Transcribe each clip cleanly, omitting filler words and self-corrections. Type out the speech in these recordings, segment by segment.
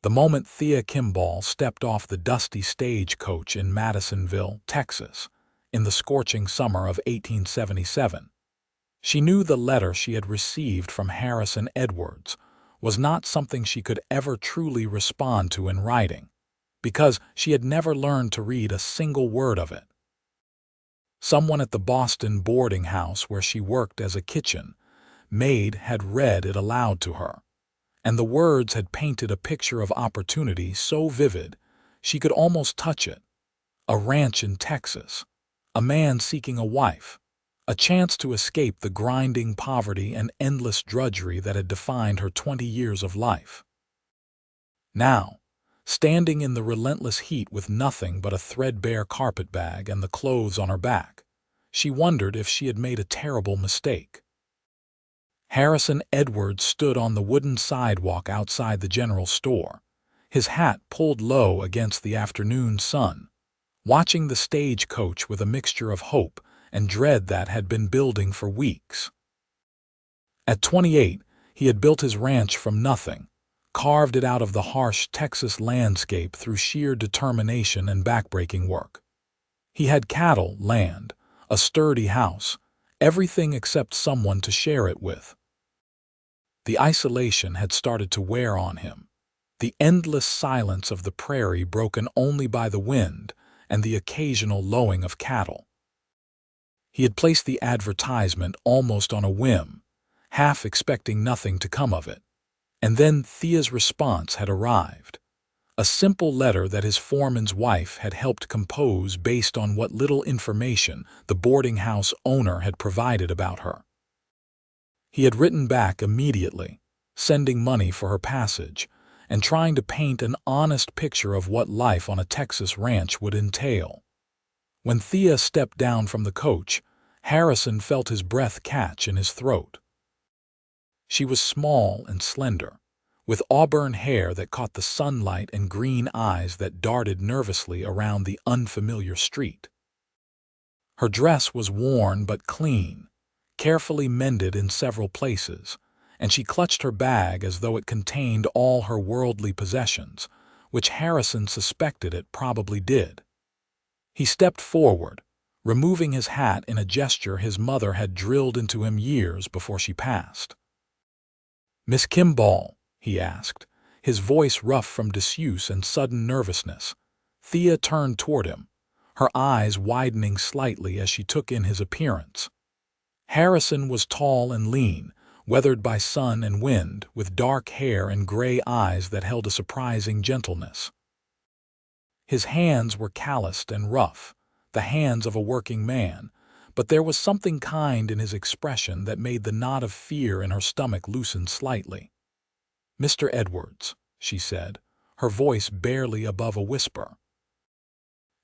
The moment Thea Kimball stepped off the dusty stagecoach in Madisonville, Texas, in the scorching summer of 1877, she knew the letter she had received from Harrison Edwards was not something she could ever truly respond to in writing, because she had never learned to read a single word of it. Someone at the Boston boarding house where she worked as a kitchen maid had read it aloud to her, and the words had painted a picture of opportunity so vivid she could almost touch it. A ranch in Texas, a man seeking a wife, a chance to escape the grinding poverty and endless drudgery that had defined her 20 years of life. Now, standing in the relentless heat with nothing but a threadbare carpetbag and the clothes on her back, she wondered if she had made a terrible mistake. Harrison Edwards stood on the wooden sidewalk outside the general store, his hat pulled low against the afternoon sun, watching the stagecoach with a mixture of hope and dread that had been building for weeks. At 28, he had built his ranch from nothing, carved it out of the harsh Texas landscape through sheer determination and backbreaking work. He had cattle, land, a sturdy house, everything except someone to share it with. The isolation had started to wear on him, the endless silence of the prairie broken only by the wind and the occasional lowing of cattle. He had placed the advertisement almost on a whim, half expecting nothing to come of it. And then Thea's response had arrived. A simple letter that his foreman's wife had helped compose based on what little information the boarding house owner had provided about her. He had written back immediately, sending money for her passage, and trying to paint an honest picture of what life on a Texas ranch would entail. When Thea stepped down from the coach, Harrison felt his breath catch in his throat. She was small and slender, with auburn hair that caught the sunlight and green eyes that darted nervously around the unfamiliar street. Her dress was worn but clean, carefully mended in several places, and she clutched her bag as though it contained all her worldly possessions, which Harrison suspected it probably did. He stepped forward, removing his hat in a gesture his mother had drilled into him years before she passed. "Miss Kimball," he asked, his voice rough from disuse and sudden nervousness. Thea turned toward him, her eyes widening slightly as she took in his appearance. Harrison was tall and lean, weathered by sun and wind, with dark hair and gray eyes that held a surprising gentleness. His hands were calloused and rough, the hands of a working man, but there was something kind in his expression that made the knot of fear in her stomach loosen slightly. "Mr. Edwards," she said, her voice barely above a whisper.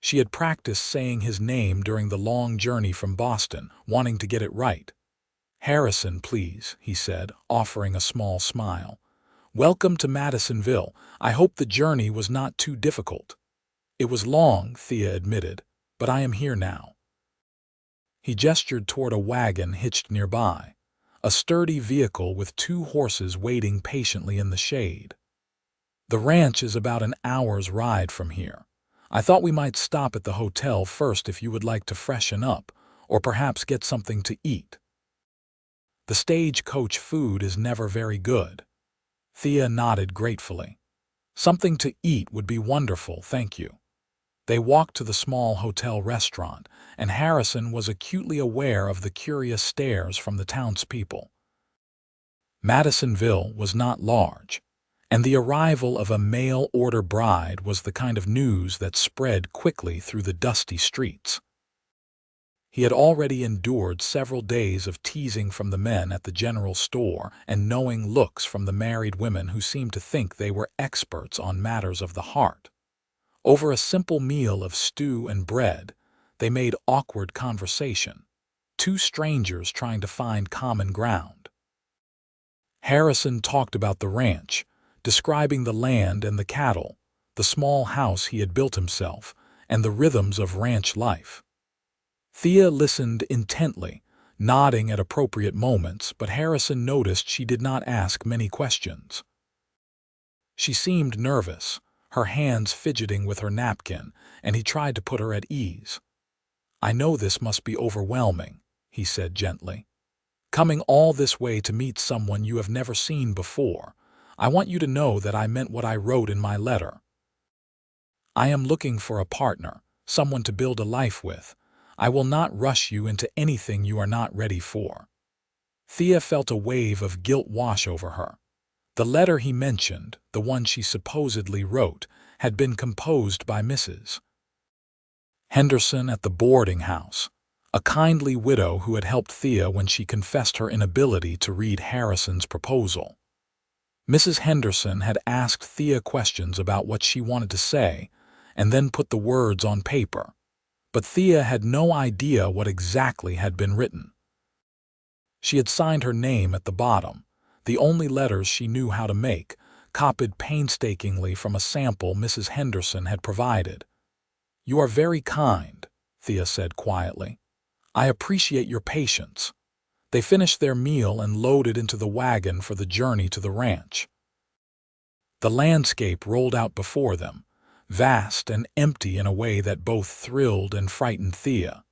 She had practiced saying his name during the long journey from Boston, wanting to get it right. "Harrison, please," he said, offering a small smile. "Welcome to Madisonville. I hope the journey was not too difficult." "It was long," Thea admitted, "but I am here now." He gestured toward a wagon hitched nearby, a sturdy vehicle with 2 horses waiting patiently in the shade. "The ranch is about an hour's ride from here. I thought we might stop at the hotel first if you would like to freshen up, or perhaps get something to eat." "The stagecoach food is never very good." Thea nodded gratefully. "Something to eat would be wonderful, thank you." They walked to the small hotel restaurant, and Harrison was acutely aware of the curious stares from the townspeople. Madisonville was not large, and the arrival of a mail-order bride was the kind of news that spread quickly through the dusty streets. He had already endured several days of teasing from the men at the general store and knowing looks from the married women who seemed to think they were experts on matters of the heart. Over a simple meal of stew and bread, they made awkward conversation, 2 strangers trying to find common ground. Harrison talked about the ranch, describing the land and the cattle, the small house he had built himself, and the rhythms of ranch life. Thea listened intently, nodding at appropriate moments, but Harrison noticed she did not ask many questions. She seemed nervous, her hands fidgeting with her napkin, and he tried to put her at ease. "I know this must be overwhelming," he said gently. "Coming all this way to meet someone you have never seen before. I want you to know that I meant what I wrote in my letter. I am looking for a partner, someone to build a life with. I will not rush you into anything you are not ready for." Thea felt a wave of guilt wash over her. The letter he mentioned, the one she supposedly wrote, had been composed by Mrs. Henderson at the boarding house, a kindly widow who had helped Thea when she confessed her inability to read Harrison's proposal. Mrs. Henderson had asked Thea questions about what she wanted to say, and then put the words on paper. But Thea had no idea what exactly had been written. She had signed her name at the bottom, the only letters she knew how to make, copied painstakingly from a sample Mrs. Henderson had provided. "You are very kind," Thea said quietly. "I appreciate your patience." They finished their meal and loaded into the wagon for the journey to the ranch. The landscape rolled out before them, vast and empty in a way that both thrilled and frightened Thea.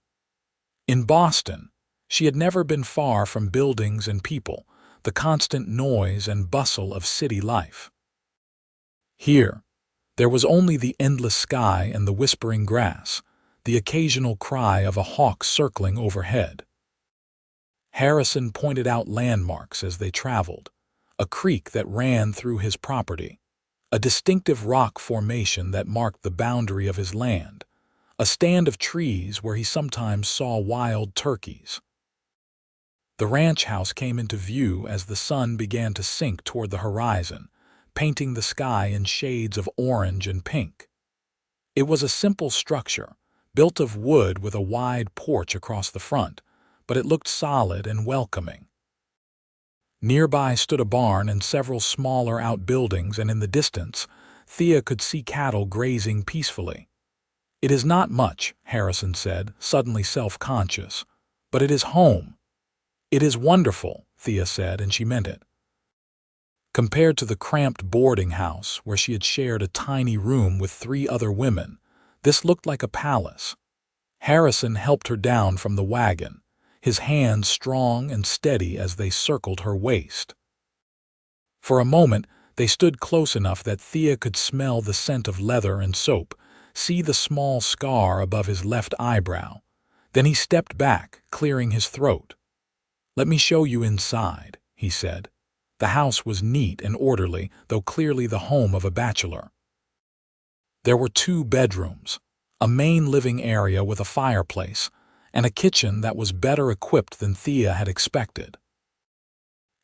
In Boston, she had never been far from buildings and people, the constant noise and bustle of city life. Here, there was only the endless sky and the whispering grass, the occasional cry of a hawk circling overhead. Harrison pointed out landmarks as they traveled, a creek that ran through his property, a distinctive rock formation that marked the boundary of his land, a stand of trees where he sometimes saw wild turkeys. The ranch house came into view as the sun began to sink toward the horizon, painting the sky in shades of orange and pink. It was a simple structure, built of wood with a wide porch across the front, but it looked solid and welcoming. Nearby stood a barn and several smaller outbuildings, and in the distance, Thea could see cattle grazing peacefully. "It is not much," Harrison said, suddenly self-conscious, "but it is home." "It is wonderful," Thea said, and she meant it. Compared to the cramped boarding house where she had shared a tiny room with 3 other women, this looked like a palace. Harrison helped her down from the wagon, his hands strong and steady as they circled her waist. For a moment, they stood close enough that Thea could smell the scent of leather and soap, see the small scar above his left eyebrow. Then he stepped back, clearing his throat. "Let me show you inside," he said. The house was neat and orderly, though clearly the home of a bachelor. There were 2 bedrooms, a main living area with a fireplace, and a kitchen that was better equipped than Thea had expected.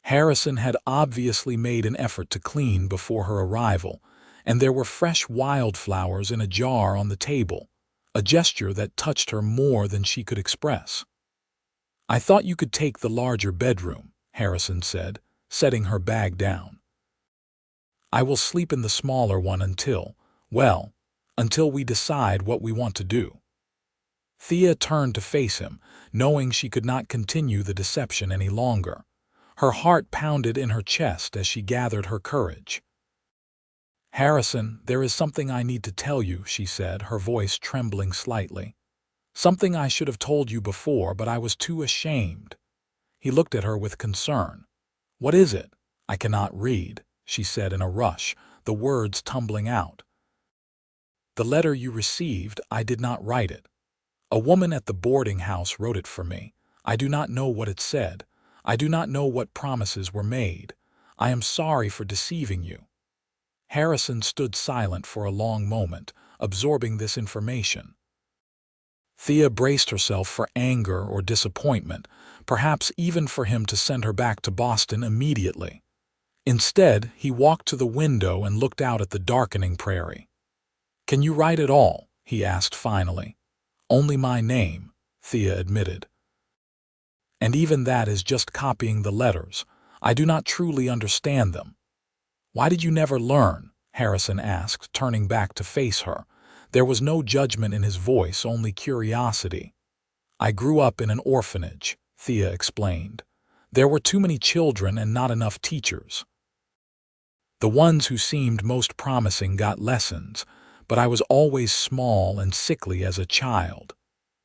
Harrison had obviously made an effort to clean before her arrival, and there were fresh wildflowers in a jar on the table, a gesture that touched her more than she could express. "I thought you could take the larger bedroom," Harrison said, setting her bag down. "I will sleep in the smaller one until we decide what we want to do." Thea turned to face him, knowing she could not continue the deception any longer. Her heart pounded in her chest as she gathered her courage. "Harrison, there is something I need to tell you," she said, her voice trembling slightly. "Something I should have told you before, but I was too ashamed." He looked at her with concern. "What is it?" "I cannot read," she said in a rush, the words tumbling out. "The letter you received, I did not write it. A woman at the boarding house wrote it for me. I do not know what it said. I do not know what promises were made. I am sorry for deceiving you." Harrison stood silent for a long moment, absorbing this information. Thea braced herself for anger or disappointment, perhaps even for him to send her back to Boston immediately. Instead, he walked to the window and looked out at the darkening prairie. "Can you write it all?" he asked finally. "Only my name," Thea admitted. "And even that is just copying the letters. I do not truly understand them." "Why did you never learn?" Harrison asked, turning back to face her. There was no judgment in his voice, only curiosity. "I grew up in an orphanage," Thea explained. "There were too many children and not enough teachers." The ones who seemed most promising got lessons, but I was always small and sickly as a child.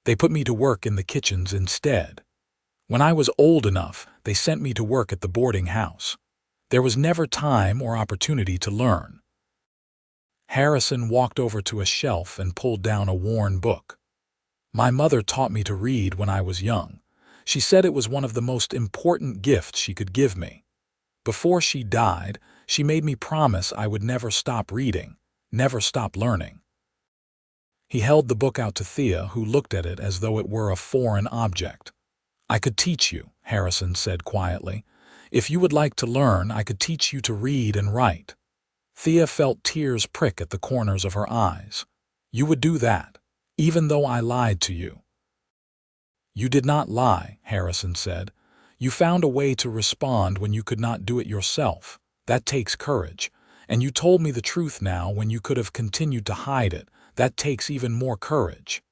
They put me to work in the kitchens instead. When I was old enough, they sent me to work at the boarding house. There was never time or opportunity to learn. Harrison walked over to a shelf and pulled down a worn book. My mother taught me to read when I was young. She said it was one of the most important gifts she could give me. Before she died, she made me promise I would never stop reading, never stop learning. He held the book out to Thea, who looked at it as though it were a foreign object. "I could teach you," Harrison said quietly. "If you would like to learn, I could teach you to read and write." Thea felt tears prick at the corners of her eyes. "You would do that, even though I lied to you." "You did not lie," Harrison said. "You found a way to respond when you could not do it yourself. That takes courage. And you told me the truth now when you could have continued to hide it. That takes even more courage."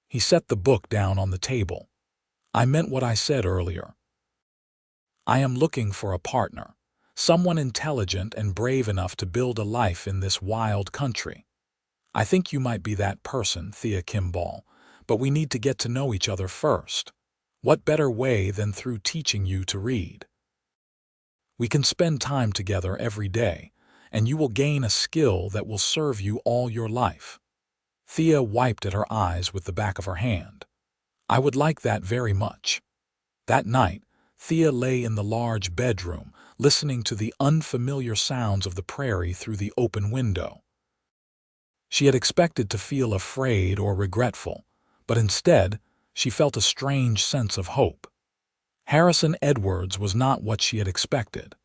He set the book down on the table. "I meant what I said earlier. I am looking for a partner, someone intelligent and brave enough to build a life in this wild country. I think you might be that person, Thea Kimball, but we need to get to know each other first. What better way than through teaching you to read? We can spend time together every day, and you will gain a skill that will serve you all your life." Thea wiped at her eyes with the back of her hand. "I would like that very much." That night, Thea lay in the large bedroom, listening to the unfamiliar sounds of the prairie through the open window. She had expected to feel afraid or regretful, but instead, she felt a strange sense of hope. Harrison Edwards was not what she had expected.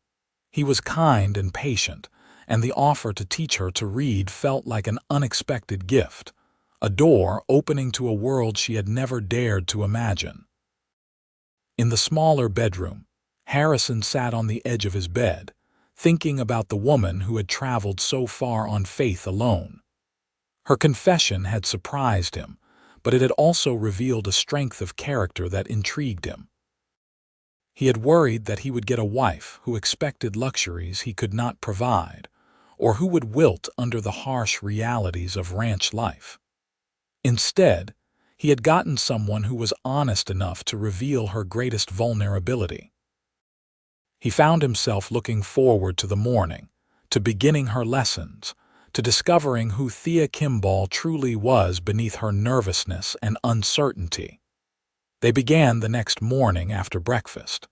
He was kind and patient, and the offer to teach her to read felt like an unexpected gift, a door opening to a world she had never dared to imagine. In the smaller bedroom, Harrison sat on the edge of his bed, thinking about the woman who had traveled so far on faith alone. Her confession had surprised him, but it had also revealed a strength of character that intrigued him. He had worried that he would get a wife who expected luxuries he could not provide, or who would wilt under the harsh realities of ranch life. Instead, he had gotten someone who was honest enough to reveal her greatest vulnerability. He found himself looking forward to the morning, to beginning her lessons, to discovering who Thea Kimball truly was beneath her nervousness and uncertainty. They began the next morning after breakfast.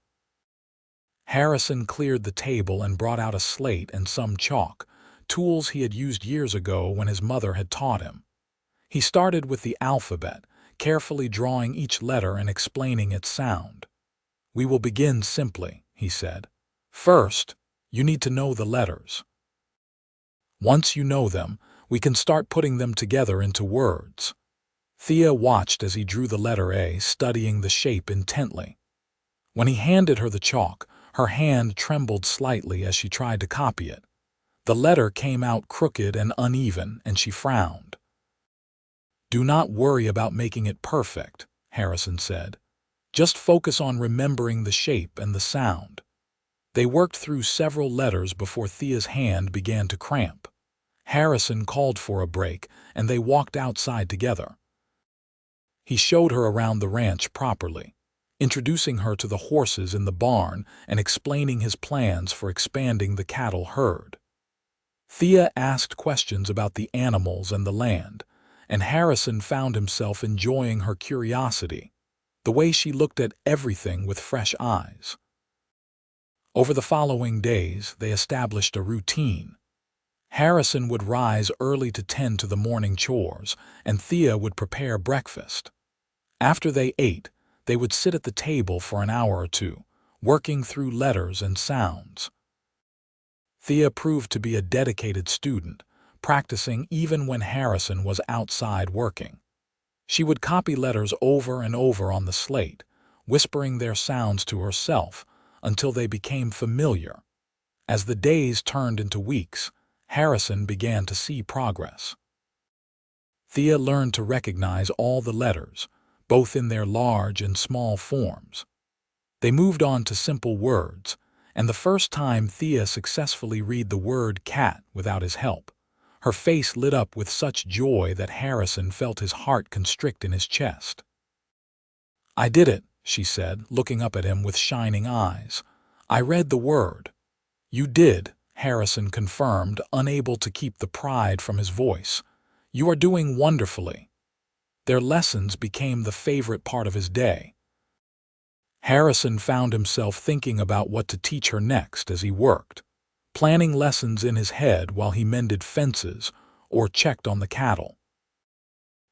Harrison cleared the table and brought out a slate and some chalk, tools he had used years ago when his mother had taught him. He started with the alphabet, carefully drawing each letter and explaining its sound. "We will begin simply," he said. "First, you need to know the letters. Once you know them, we can start putting them together into words." Thea watched as he drew the letter A, studying the shape intently. When he handed her the chalk, her hand trembled slightly as she tried to copy it. The letter came out crooked and uneven, and she frowned. "Do not worry about making it perfect," Harrison said. "Just focus on remembering the shape and the sound." They worked through several letters before Thea's hand began to cramp. Harrison called for a break, and they walked outside together. He showed her around the ranch properly, introducing her to the horses in the barn and explaining his plans for expanding the cattle herd. Thea asked questions about the animals and the land, and Harrison found himself enjoying her curiosity, the way she looked at everything with fresh eyes. Over the following days, they established a routine. Harrison would rise early to tend to the morning chores, and Thea would prepare breakfast. After they ate, they would sit at the table for an hour or two, working through letters and sounds. Thea proved to be a dedicated student, practicing even when Harrison was outside working. She would copy letters over and over on the slate, whispering their sounds to herself until they became familiar. As the days turned into weeks, Harrison began to see progress. Thea learned to recognize all the letters, both in their large and small forms. They moved on to simple words, and the first time Thea successfully read the word cat without his help, her face lit up with such joy that Harrison felt his heart constrict in his chest. "I did it," she said, looking up at him with shining eyes. "I read the word." "You did," Harrison confirmed, unable to keep the pride from his voice. "You are doing wonderfully." Their lessons became the favorite part of his day. Harrison found himself thinking about what to teach her next as he worked, planning lessons in his head while he mended fences or checked on the cattle.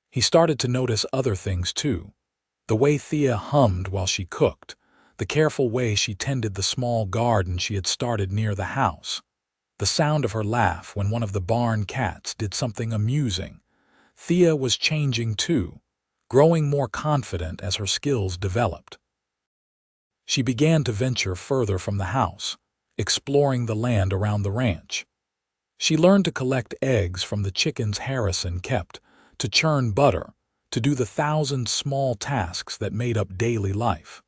He started to notice other things too. The way Thea hummed while she cooked, the careful way she tended the small garden she had started near the house, the sound of her laugh when one of the barn cats did something amusing. Thea was changing too, growing more confident as her skills developed. She began to venture further from the house, exploring the land around the ranch. She learned to collect eggs from the chickens Harrison kept, to churn butter, to do the 1,000 small tasks that made up daily life.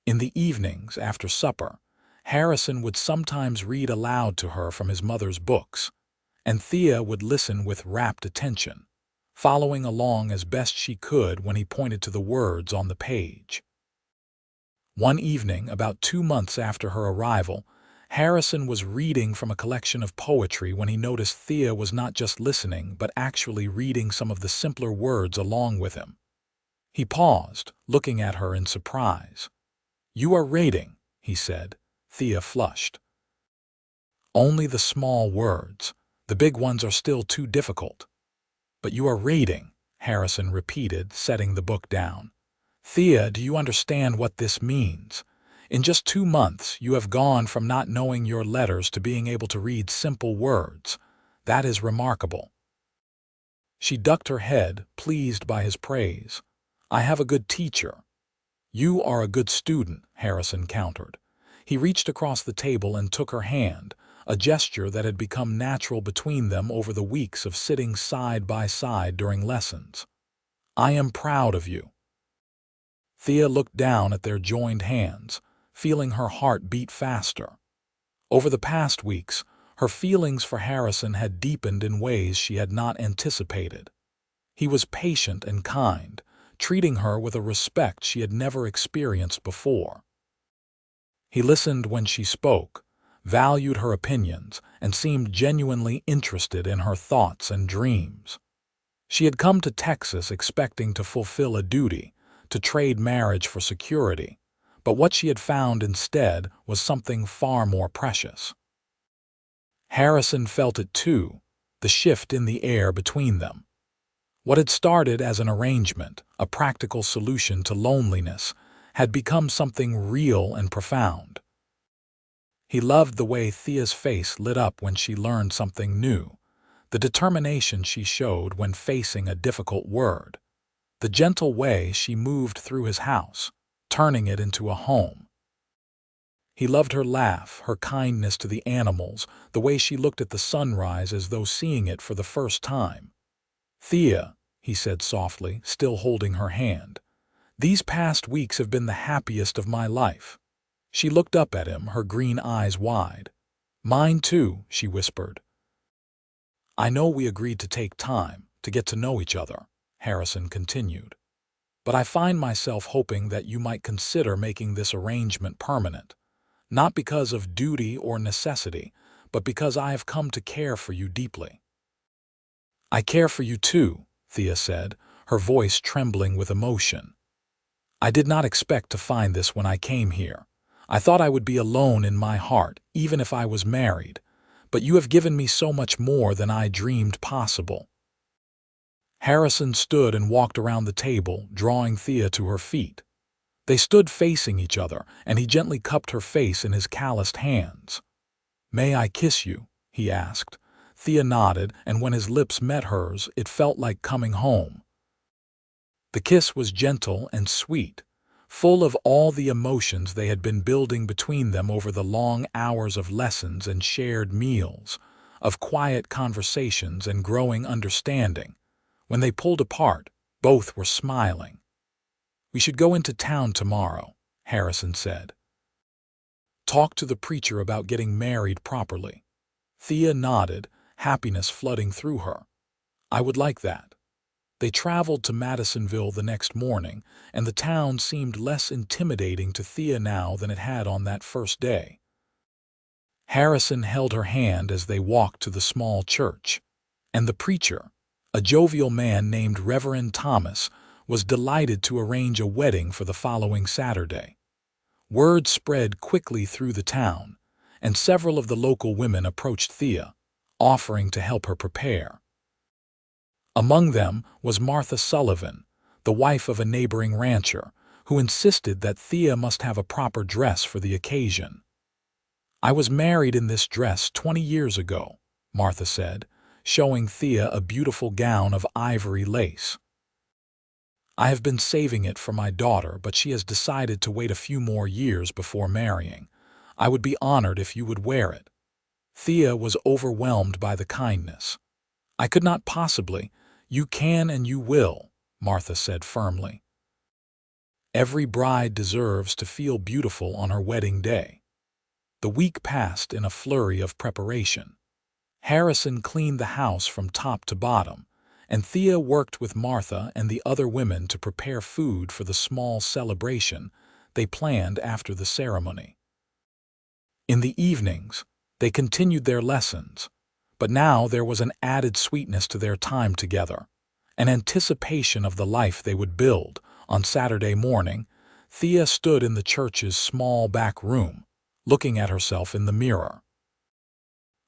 In the evenings, after supper, Harrison would sometimes read aloud to her from his mother's books, and Thea would listen with rapt attention, following along as best she could when he pointed to the words on the page. One evening, about 2 months after her arrival, Harrison was reading from a collection of poetry when he noticed Thea was not just listening but actually reading some of the simpler words along with him. He paused, looking at her in surprise. "You are reading," he said. Thea flushed. "Only the small words. The big ones are still too difficult." "But you are reading," Harrison repeated, setting the book down. "Thea, do you understand what this means? In just 2 months, you have gone from not knowing your letters to being able to read simple words. That is remarkable." She ducked her head, pleased by his praise. "I have a good teacher." "You are a good student," Harrison countered. He reached across the table and took her hand, a gesture that had become natural between them over the weeks of sitting side by side during lessons. "I am proud of you." Thea looked down at their joined hands, feeling her heart beat faster. Over the past weeks, her feelings for Harrison had deepened in ways she had not anticipated. He was patient and kind, treating her with a respect she had never experienced before. He listened when she spoke, valued her opinions, and seemed genuinely interested in her thoughts and dreams. She had come to Texas expecting to fulfill a duty, to trade marriage for security, but what she had found instead was something far more precious. Harrison felt it too, the shift in the air between them. What had started as an arrangement, a practical solution to loneliness, had become something real and profound. He loved the way Thea's face lit up when she learned something new, the determination she showed when facing a difficult word, the gentle way she moved through his house, turning it into a home. He loved her laugh, her kindness to the animals, the way she looked at the sunrise as though seeing it for the first time. "Thea," he said softly, still holding her hand, "these past weeks have been the happiest of my life." She looked up at him, her green eyes wide. "Mine too," she whispered. "I know we agreed to take time, to get to know each other," Harrison continued. "But I find myself hoping that you might consider making this arrangement permanent, not because of duty or necessity, but because I have come to care for you deeply." "I care for you too," Thea said, her voice trembling with emotion. "I did not expect to find this when I came here. I thought I would be alone in my heart, even if I was married, but you have given me so much more than I dreamed possible." Harrison stood and walked around the table, drawing Thea to her feet. They stood facing each other, and he gently cupped her face in his calloused hands. "May I kiss you?" he asked. Thea nodded, and when his lips met hers, it felt like coming home. The kiss was gentle and sweet, full of all the emotions they had been building between them over the long hours of lessons and shared meals, of quiet conversations and growing understanding. When they pulled apart, both were smiling. "We should go into town tomorrow," Harrison said. Talk to the preacher about getting married properly." Thea nodded, happiness flooding through her. "I would like that." They traveled to Madisonville the next morning, and the town seemed less intimidating to Thea now than it had on that first day. Harrison held her hand as they walked to the small church, and the preacher, a jovial man named Reverend Thomas, was delighted to arrange a wedding for the following Saturday. Word spread quickly through the town, and several of the local women approached Thea, offering to help her prepare. Among them was Martha Sullivan, the wife of a neighboring rancher, who insisted that Thea must have a proper dress for the occasion. "I was married in this dress 20 years ago," Martha said, showing Thea a beautiful gown of ivory lace. "I have been saving it for my daughter, but she has decided to wait a few more years before marrying. I would be honored if you would wear it." Thea was overwhelmed by the kindness. "I could not possibly. You can and you will," Martha said firmly. Every bride deserves to feel beautiful on her wedding day. The week passed in a flurry of preparation. Harrison cleaned the house from top to bottom, and Thea worked with Martha and the other women to prepare food for the small celebration they planned after the ceremony. In the evenings, they continued their lessons, but now there was an added sweetness to their time together, an anticipation of the life they would build. On Saturday morning, Thea stood in the church's small back room, looking at herself in the mirror.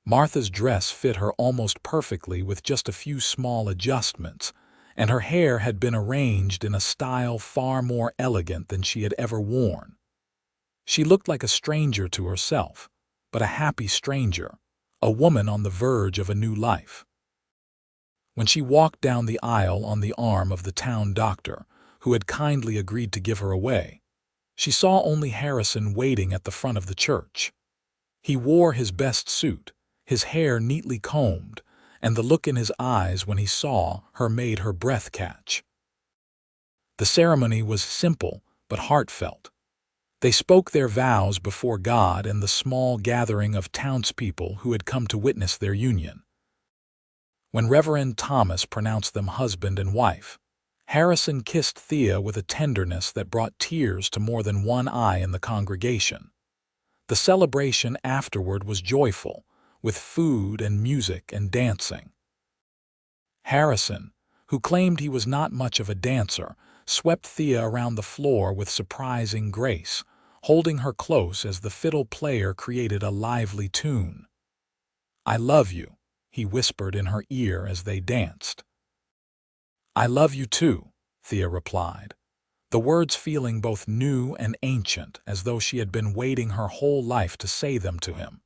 Martha's dress fit her almost perfectly with just a few small adjustments, and her hair had been arranged in a style far more elegant than she had ever worn. She looked like a stranger to herself, but a happy stranger, a woman on the verge of a new life. When she walked down the aisle on the arm of the town doctor, who had kindly agreed to give her away, she saw only Harrison waiting at the front of the church. He wore his best suit, his hair neatly combed, and the look in his eyes when he saw her made her breath catch. The ceremony was simple but heartfelt. They spoke their vows before God and the small gathering of townspeople who had come to witness their union. When Reverend Thomas pronounced them husband and wife, Harrison kissed Thea with a tenderness that brought tears to more than one eye in the congregation. The celebration afterward was joyful, with food and music and dancing. Harrison, who claimed he was not much of a dancer, swept Thea around the floor with surprising grace, holding her close as the fiddle player created a lively tune. "I love you," he whispered in her ear as they danced. "I love you too," Thea replied, the words feeling both new and ancient, as though she had been waiting her whole life to say them to him.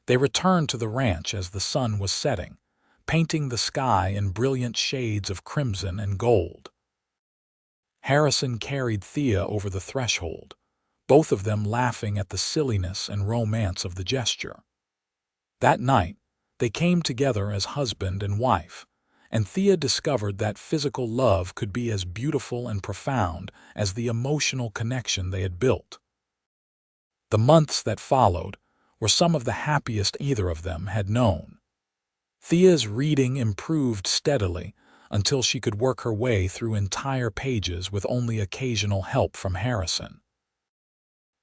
They returned to the ranch as the sun was setting, painting the sky in brilliant shades of crimson and gold. Harrison carried Thea over the threshold, both of them laughing at the silliness and romance of the gesture. That night, they came together as husband and wife, and Thea discovered that physical love could be as beautiful and profound as the emotional connection they had built. The months that followed were some of the happiest either of them had known. Thea's reading improved steadily until she could work her way through entire pages with only occasional help from Harrison.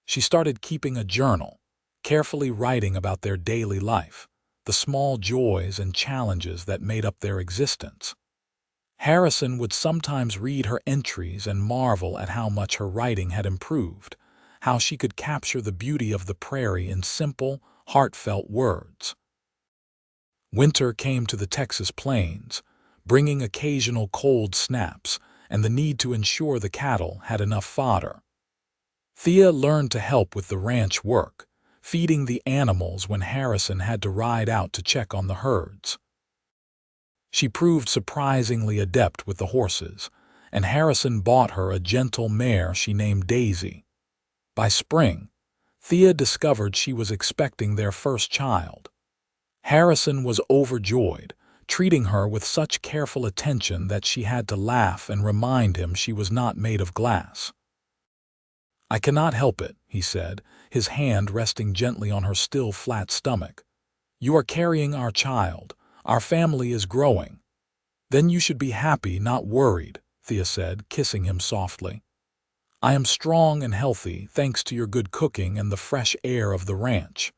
She started keeping a journal, carefully writing about their daily life, the small joys and challenges that made up their existence. Harrison would sometimes read her entries and marvel at how much her writing had improved, how she could capture the beauty of the prairie in simple, heartfelt words. Winter came to the Texas plains, bringing occasional cold snaps and the need to ensure the cattle had enough fodder. Thea learned to help with the ranch work, feeding the animals when Harrison had to ride out to check on the herds. She proved surprisingly adept with the horses, and Harrison bought her a gentle mare she named Daisy. By spring, Thea discovered she was expecting their first child. Harrison was overjoyed, treating her with such careful attention that she had to laugh and remind him she was not made of glass. "I cannot help it," he said, his hand resting gently on her still flat stomach. "You are carrying our child. Our family is growing." "Then you should be happy, not worried," Thea said, kissing him softly. "I am strong and healthy, thanks to your good cooking and the fresh air of the ranch."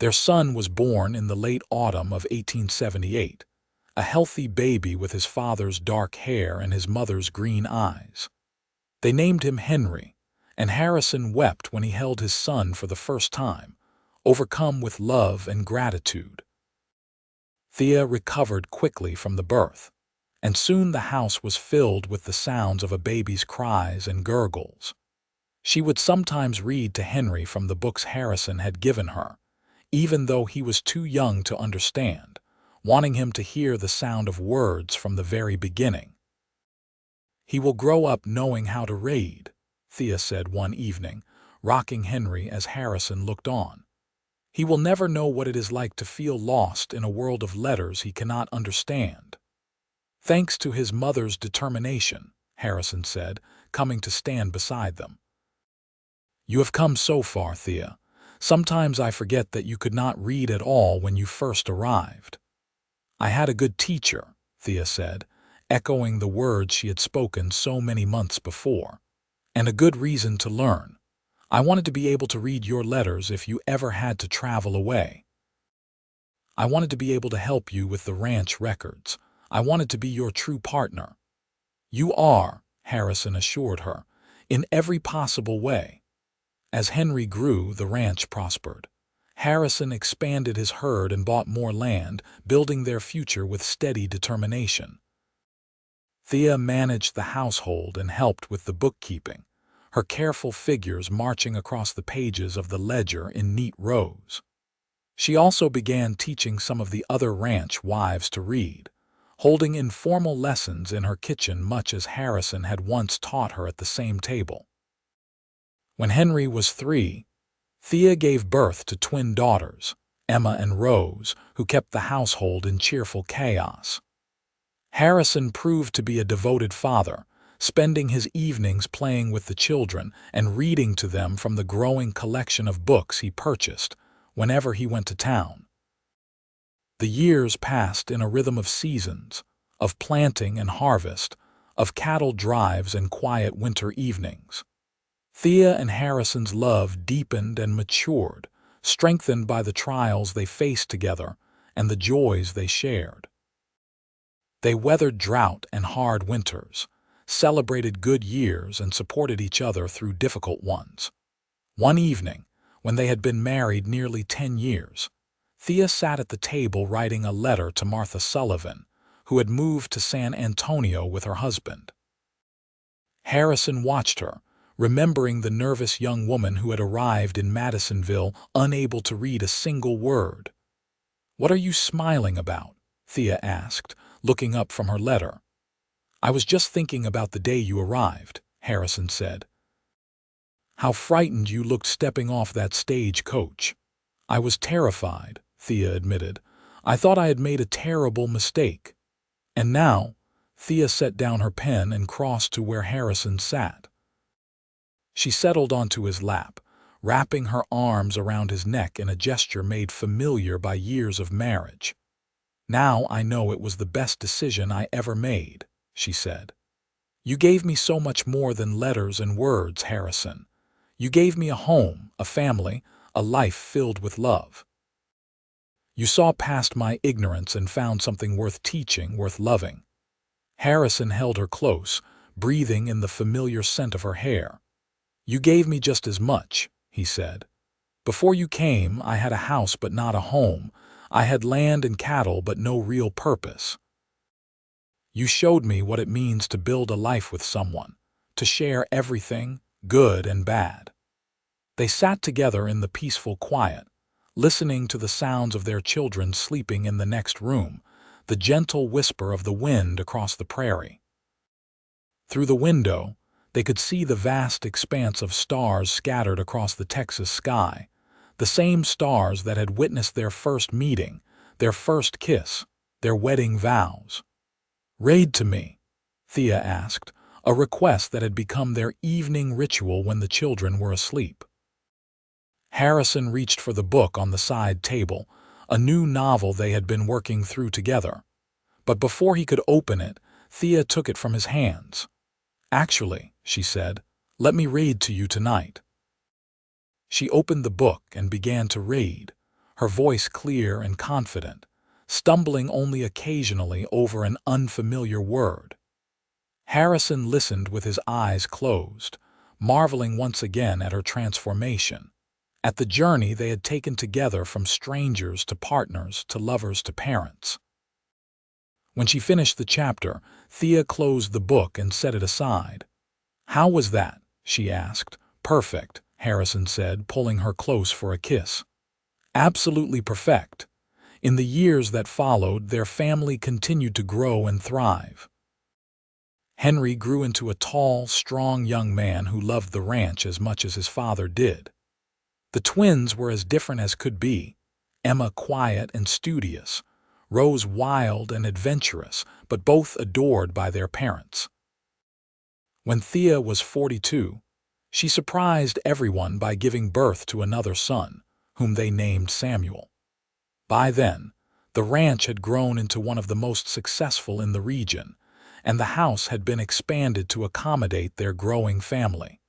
Their son was born in the late autumn of 1878, a healthy baby with his father's dark hair and his mother's green eyes. They named him Henry, and Harrison wept when he held his son for the first time, overcome with love and gratitude. Thea recovered quickly from the birth, and soon the house was filled with the sounds of a baby's cries and gurgles. She would sometimes read to Henry from the books Harrison had given her, even though he was too young to understand, wanting him to hear the sound of words from the very beginning. "He will grow up knowing how to read," Thea said one evening, rocking Henry as Harrison looked on. "He will never know what it is like to feel lost in a world of letters he cannot understand." "Thanks to his mother's determination," Harrison said, coming to stand beside them. "You have come so far, Thea. Sometimes I forget that you could not read at all when you first arrived." "I had a good teacher," Thea said, echoing the words she had spoken so many months before. "And a good reason to learn. I wanted to be able to read your letters if you ever had to travel away. I wanted to be able to help you with the ranch records. I wanted to be your true partner." "You are," Harrison assured her, "in every possible way." As Henry grew, the ranch prospered. Harrison expanded his herd and bought more land, building their future with steady determination. Thea managed the household and helped with the bookkeeping, her careful figures marching across the pages of the ledger in neat rows. She also began teaching some of the other ranch wives to read, holding informal lessons in her kitchen much as Harrison had once taught her at the same table. When Henry was 3, Thea gave birth to twin daughters, Emma and Rose, who kept the household in cheerful chaos. Harrison proved to be a devoted father, spending his evenings playing with the children and reading to them from the growing collection of books he purchased whenever he went to town. The years passed in a rhythm of seasons, of planting and harvest, of cattle drives and quiet winter evenings. Thea and Harrison's love deepened and matured, strengthened by the trials they faced together and the joys they shared. They weathered drought and hard winters, celebrated good years, and supported each other through difficult ones. One evening, when they had been married nearly 10 years, Thea sat at the table writing a letter to Martha Sullivan, who had moved to San Antonio with her husband. Harrison watched her, remembering the nervous young woman who had arrived in Madisonville unable to read a single word. "What are you smiling about?" Thea asked, looking up from her letter. "I was just thinking about the day you arrived," Harrison said. "How frightened you looked stepping off that stagecoach." "I was terrified," Thea admitted. "I thought I had made a terrible mistake." "And now," Thea set down her pen and crossed to where Harrison sat. She settled onto his lap, wrapping her arms around his neck in a gesture made familiar by years of marriage. "Now I know it was the best decision I ever made," she said. "You gave me so much more than letters and words, Harrison. You gave me a home, a family, a life filled with love. You saw past my ignorance and found something worth teaching, worth loving." Harrison held her close, breathing in the familiar scent of her hair. "You gave me just as much," he said. "Before you came, I had a house but not a home. I had land and cattle but no real purpose. You showed me what it means to build a life with someone, to share everything, good and bad." They sat together in the peaceful quiet, listening to the sounds of their children sleeping in the next room, the gentle whisper of the wind across the prairie. Through the window, they could see the vast expanse of stars scattered across the Texas sky, the same stars that had witnessed their first meeting, their first kiss, their wedding vows. "Read to me," Thea asked, a request that had become their evening ritual when the children were asleep. Harrison reached for the book on the side table, a new novel they had been working through together. But before he could open it, Thea took it from his hands. "Actually," she said, "let me read to you tonight." She opened the book and began to read, her voice clear and confident, stumbling only occasionally over an unfamiliar word. Harrison listened with his eyes closed, marveling once again at her transformation, at the journey they had taken together from strangers to partners to lovers to parents. When she finished the chapter, Thea closed the book and set it aside. "How was that?" she asked. "Perfect," Harrison said, pulling her close for a kiss. "Absolutely perfect." In the years that followed, their family continued to grow and thrive. Henry grew into a tall, strong young man who loved the ranch as much as his father did. The twins were as different as could be, Emma quiet and studious, Rose wild and adventurous, but both adored by their parents. When Thea was 42, she surprised everyone by giving birth to another son, whom they named Samuel. By then, the ranch had grown into one of the most successful in the region, and the house had been expanded to accommodate their growing family.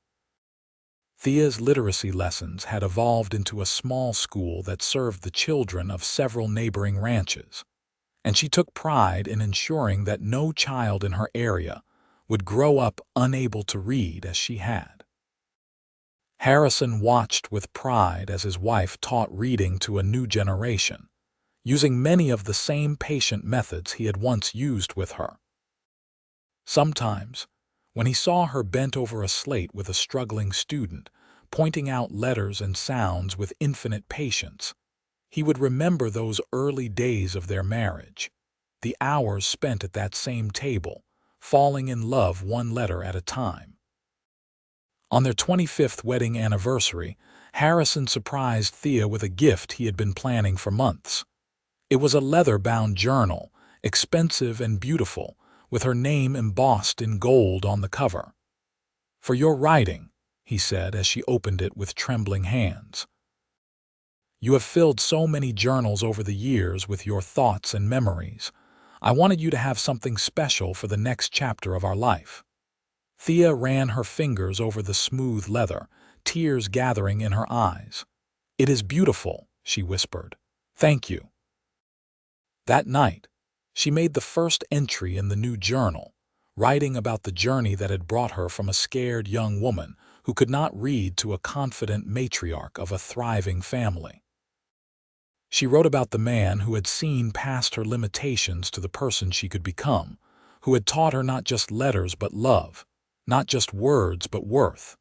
Thea's literacy lessons had evolved into a small school that served the children of several neighboring ranches, and she took pride in ensuring that no child in her area would grow up unable to read as she had. Harrison watched with pride as his wife taught reading to a new generation, using many of the same patient methods he had once used with her. Sometimes, when he saw her bent over a slate with a struggling student, pointing out letters and sounds with infinite patience, he would remember those early days of their marriage, the hours spent at that same table, falling in love one letter at a time. On their 25th wedding anniversary, Harrison surprised Thea with a gift he had been planning for months. It was a leather-bound journal, expensive and beautiful, with her name embossed in gold on the cover. "For your writing," he said as she opened it with trembling hands. "You have filled so many journals over the years with your thoughts and memories. I wanted you to have something special for the next chapter of our life." Thea ran her fingers over the smooth leather, tears gathering in her eyes. "It is beautiful," she whispered. "Thank you." That night, she made the first entry in the new journal, writing about the journey that had brought her from a scared young woman who could not read to a confident matriarch of a thriving family. She wrote about the man who had seen past her limitations to the person she could become, who had taught her not just letters but love, not just words but worth.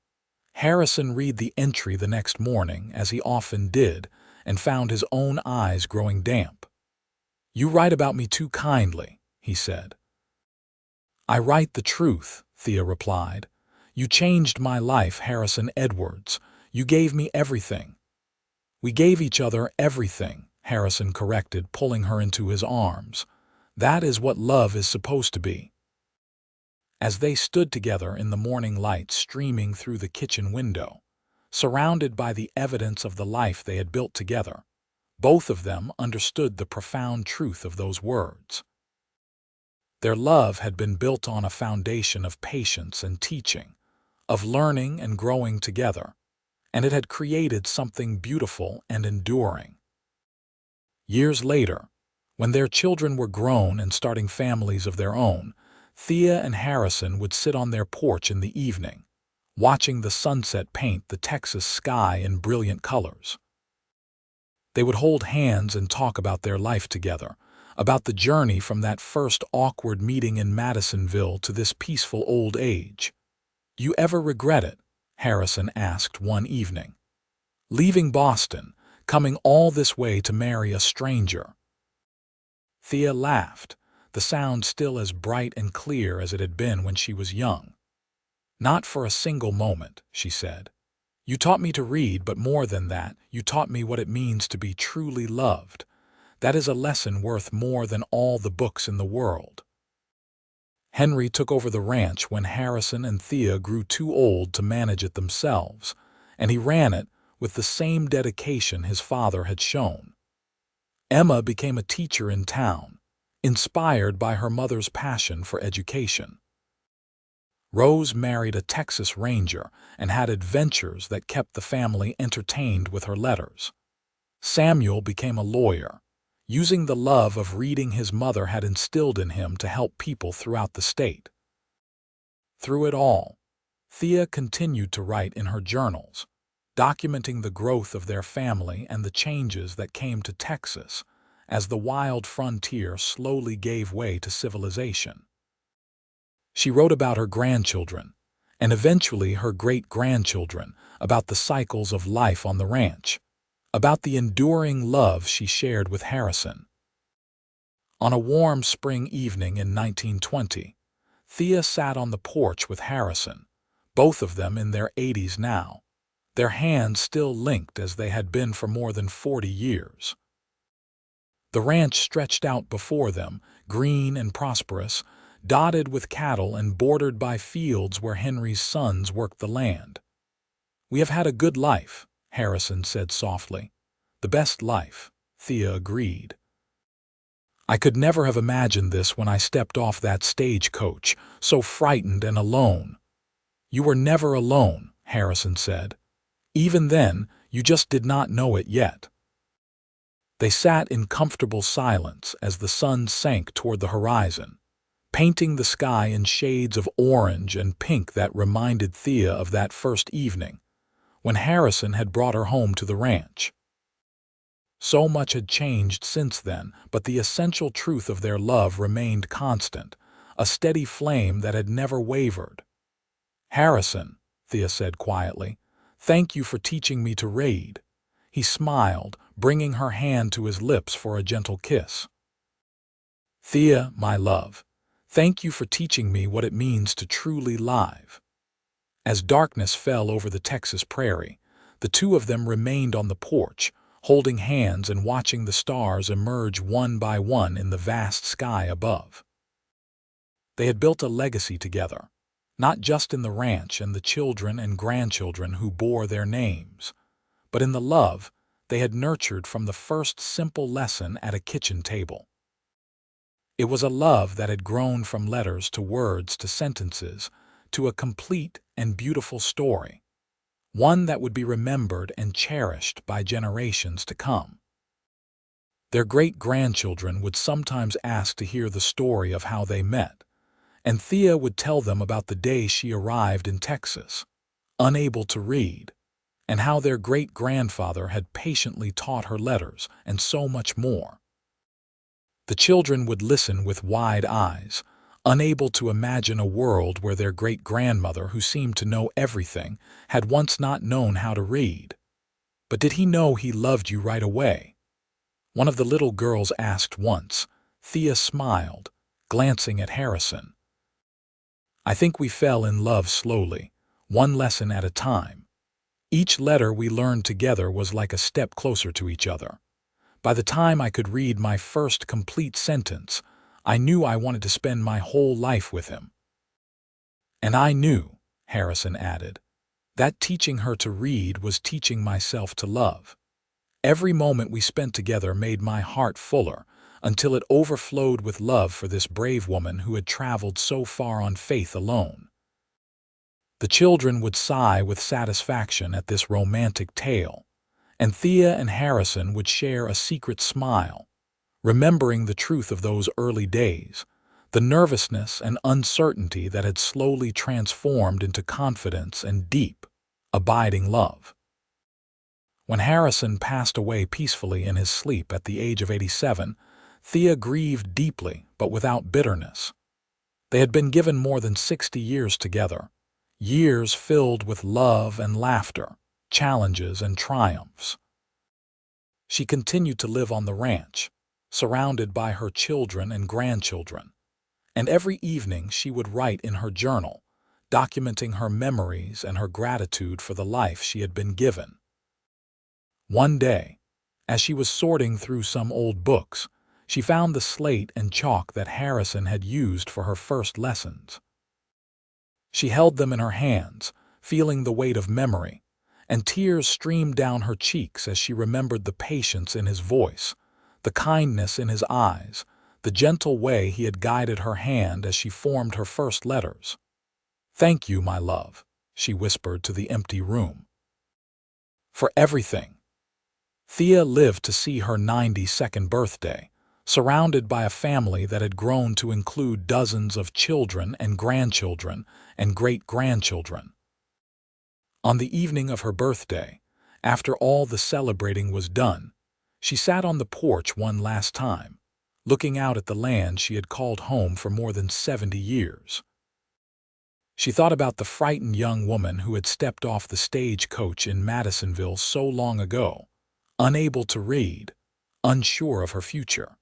Harrison read the entry the next morning, as he often did, and found his own eyes growing damp. "You write about me too kindly," he said. "I write the truth," Thea replied. "You changed my life, Harrison Edwards. You gave me everything." "We gave each other everything," Harrison corrected, pulling her into his arms. "That is what love is supposed to be." As they stood together in the morning light streaming through the kitchen window, surrounded by the evidence of the life they had built together, both of them understood the profound truth of those words. Their love had been built on a foundation of patience and teaching, of learning and growing together, and it had created something beautiful and enduring. Years later, when their children were grown and starting families of their own, Thea and Harrison would sit on their porch in the evening, watching the sunset paint the Texas sky in brilliant colors. They would hold hands and talk about their life together, about the journey from that first awkward meeting in Madisonville to this peaceful old age. "You ever regret it?" Harrison asked one evening. "Leaving Boston, coming all this way to marry a stranger?" Thea laughed, the sound still as bright and clear as it had been when she was young. "Not for a single moment," she said. "You taught me to read, but more than that, you taught me what it means to be truly loved. That is a lesson worth more than all the books in the world." Henry took over the ranch when Harrison and Thea grew too old to manage it themselves, and he ran it with the same dedication his father had shown. Emma became a teacher in town, inspired by her mother's passion for education. Rose married a Texas Ranger and had adventures that kept the family entertained with her letters. Samuel became a lawyer, using the love of reading his mother had instilled in him to help people throughout the state. Through it all, Thea continued to write in her journals, documenting the growth of their family and the changes that came to Texas as the wild frontier slowly gave way to civilization. She wrote about her grandchildren, and eventually her great-grandchildren, about the cycles of life on the ranch, about the enduring love she shared with Harrison. On a warm spring evening in 1920, Thea sat on the porch with Harrison, both of them in their 80s now, their hands still linked as they had been for more than 40 years. The ranch stretched out before them, green and prosperous, dotted with cattle and bordered by fields where Henry's sons worked the land. "We have had a good life," Harrison said softly. "The best life," Thea agreed. "I could never have imagined this when I stepped off that stagecoach, so frightened and alone." "You were never alone," Harrison said. "Even then, you just did not know it yet." They sat in comfortable silence as the sun sank toward the horizon, painting the sky in shades of orange and pink that reminded Thea of that first evening, when Harrison had brought her home to the ranch. So much had changed since then, but the essential truth of their love remained constant, a steady flame that had never wavered. "Harrison," Thea said quietly, "thank you for teaching me to read." He smiled, bringing her hand to his lips for a gentle kiss. "Thea, my love, thank you for teaching me what it means to truly live." As darkness fell over the Texas prairie, the two of them remained on the porch, holding hands and watching the stars emerge one by one in the vast sky above. They had built a legacy together, not just in the ranch and the children and grandchildren who bore their names, but in the love they had nurtured from the first simple lesson at a kitchen table. It was a love that had grown from letters to words to sentences to a complete and beautiful story, one that would be remembered and cherished by generations to come. Their great-grandchildren would sometimes ask to hear the story of how they met, and Thea would tell them about the day she arrived in Texas, unable to read, and how their great-grandfather had patiently taught her letters and so much more. The children would listen with wide eyes, unable to imagine a world where their great-grandmother, who seemed to know everything, had once not known how to read. "But did he know he loved you right away?" one of the little girls asked once. Thea smiled, glancing at Harrison. "I think we fell in love slowly, one lesson at a time. Each letter we learned together was like a step closer to each other. By the time I could read my first complete sentence, I knew I wanted to spend my whole life with him." "And I knew," Harrison added, "that teaching her to read was teaching myself to love. Every moment we spent together made my heart fuller, until it overflowed with love for this brave woman who had traveled so far on faith alone." The children would sigh with satisfaction at this romantic tale, and Thea and Harrison would share a secret smile, remembering the truth of those early days, the nervousness and uncertainty that had slowly transformed into confidence and deep, abiding love. When Harrison passed away peacefully in his sleep at the age of 87, Thea grieved deeply but without bitterness. They had been given more than 60 years together, years filled with love and laughter, challenges and triumphs. She continued to live on the ranch, surrounded by her children and grandchildren, and every evening she would write in her journal, documenting her memories and her gratitude for the life she had been given. One day, as she was sorting through some old books, she found the slate and chalk that Harrison had used for her first lessons. She held them in her hands, feeling the weight of memory, and tears streamed down her cheeks as she remembered the patience in his voice, the kindness in his eyes, the gentle way he had guided her hand as she formed her first letters. "Thank you, my love," she whispered to the empty room. "For everything." Thea lived to see her 92nd birthday, surrounded by a family that had grown to include dozens of children and grandchildren and great-grandchildren. On the evening of her birthday, after all the celebrating was done, she sat on the porch one last time, looking out at the land she had called home for more than 70 years. She thought about the frightened young woman who had stepped off the stagecoach in Madisonville so long ago, unable to read, unsure of her future.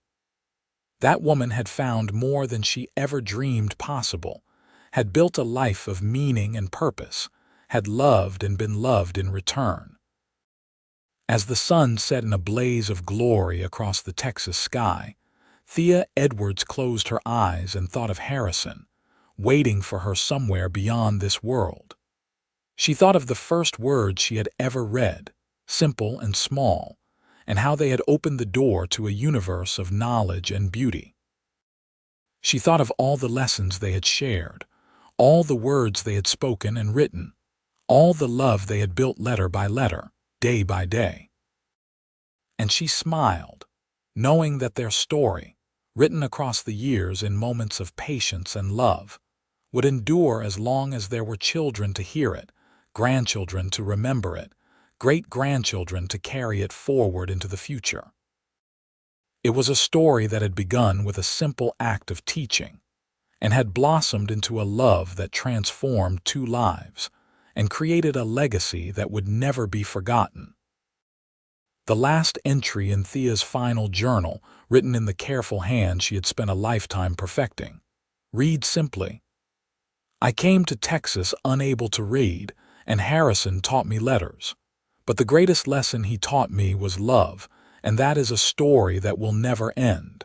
That woman had found more than she ever dreamed possible, had built a life of meaning and purpose, had loved and been loved in return. As the sun set in a blaze of glory across the Texas sky, Thea Edwards closed her eyes and thought of Harrison, waiting for her somewhere beyond this world. She thought of the first words she had ever read, simple and small, and how they had opened the door to a universe of knowledge and beauty. She thought of all the lessons they had shared, all the words they had spoken and written, all the love they had built letter by letter, day by day. And she smiled, knowing that their story, written across the years in moments of patience and love, would endure as long as there were children to hear it, grandchildren to remember it, great-grandchildren to carry it forward into the future. It was a story that had begun with a simple act of teaching, and had blossomed into a love that transformed two lives, and created a legacy that would never be forgotten. The last entry in Thea's final journal, written in the careful hand she had spent a lifetime perfecting, read simply, "I came to Texas unable to read, and Harrison taught me letters. But the greatest lesson he taught me was love, and that is a story that will never end."